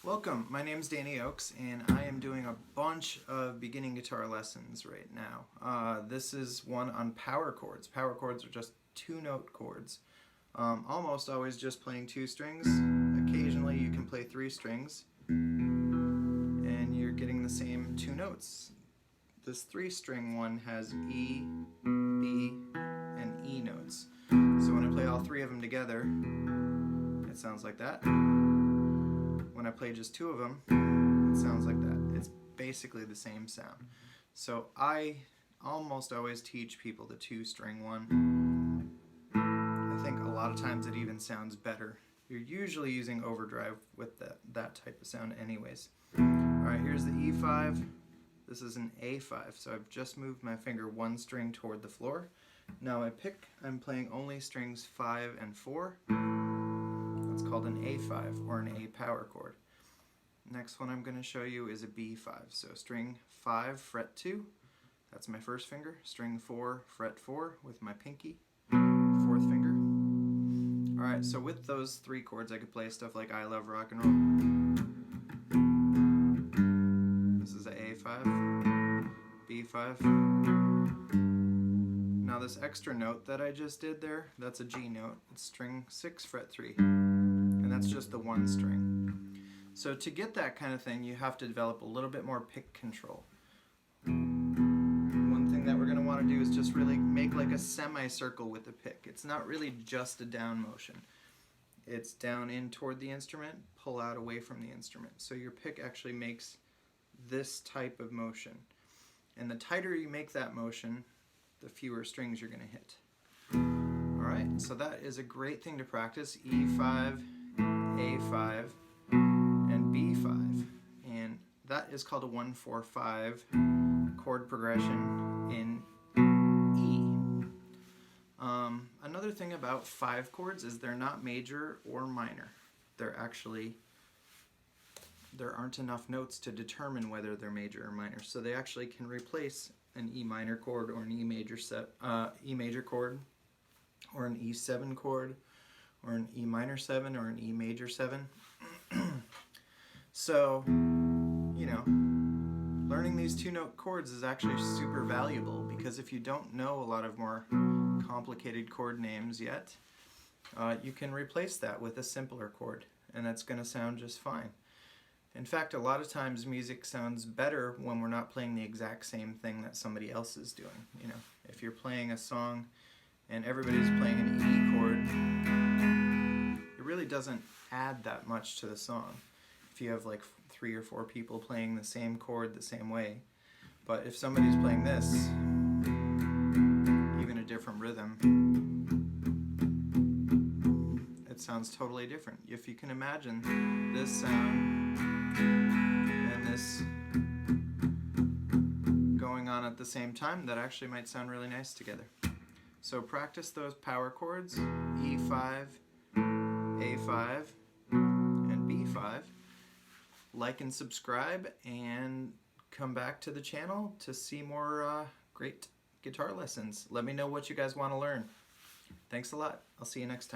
Welcome, my name is Dany Oakes and I am doing a bunch of beginning guitar lessons right now. This is one on power chords. Power chords are just two-note chords. Almost always just playing two strings. Occasionally you can play three strings and you're getting the same two notes. This three-string one has E, B, and E notes. So when I play all three of them together, it sounds like that. When I play just two of them, it sounds like that. It's basically the same sound. So I almost always teach people the two-string one. I think a lot of times it even sounds better. You're usually using overdrive with that type of sound anyways. Alright, here's the E5. This is an A5, so I've just moved my finger one string toward the floor. Now I'm playing only strings 5 and 4. It's called an A5 or an A power chord. Next one I'm going to show you is a B5. So string 5, fret 2, that's my first finger. String 4, fret 4 with my pinky, fourth finger. Alright, so with those three chords I could play stuff like I Love Rock and Roll. This is a A5, B5. Now this extra note that I just did there, that's a G note. It's string 6, fret 3. And that's just the one string. So to get that kind of thing, you have to develop a little bit more pick control. One thing that we're going to want to do is just really make like a semicircle with the pick. It's not really just a down motion. It's down in toward the instrument, pull out away from the instrument. So your pick actually makes this type of motion. And the tighter you make that motion, the fewer strings you're going to hit. Alright, so that is a great thing to practice. E5, A5, and B5. And that is called a 1-4-5 chord progression in E. Another thing about 5 chords is they're not major or minor. There aren't enough notes to determine whether they're major or minor. So they actually can replace an E minor chord or an E major chord or an E7 chord or an E minor 7 or an E major 7. So, you know, learning these two-note chords is actually super valuable because if you don't know a lot of more complicated chord names yet, you can replace that with a simpler chord and that's going to sound just fine. In fact, a lot of times music sounds better when we're not playing the exact same thing that somebody else is doing. You know, if you're playing a song and everybody's playing an E chord, it really doesn't add that much to the song. If you have like 3 or 4 people playing the same chord the same way. But if somebody's playing this, even a different rhythm, it sounds totally different. If you can imagine this sound and this going on at the same time, that actually might sound really nice together. So practice those power chords, E5, A5, and B5. Like and subscribe and come back to the channel to see more great guitar lessons. Let me know what you guys want to learn. Thanks a lot. I'll see you next time.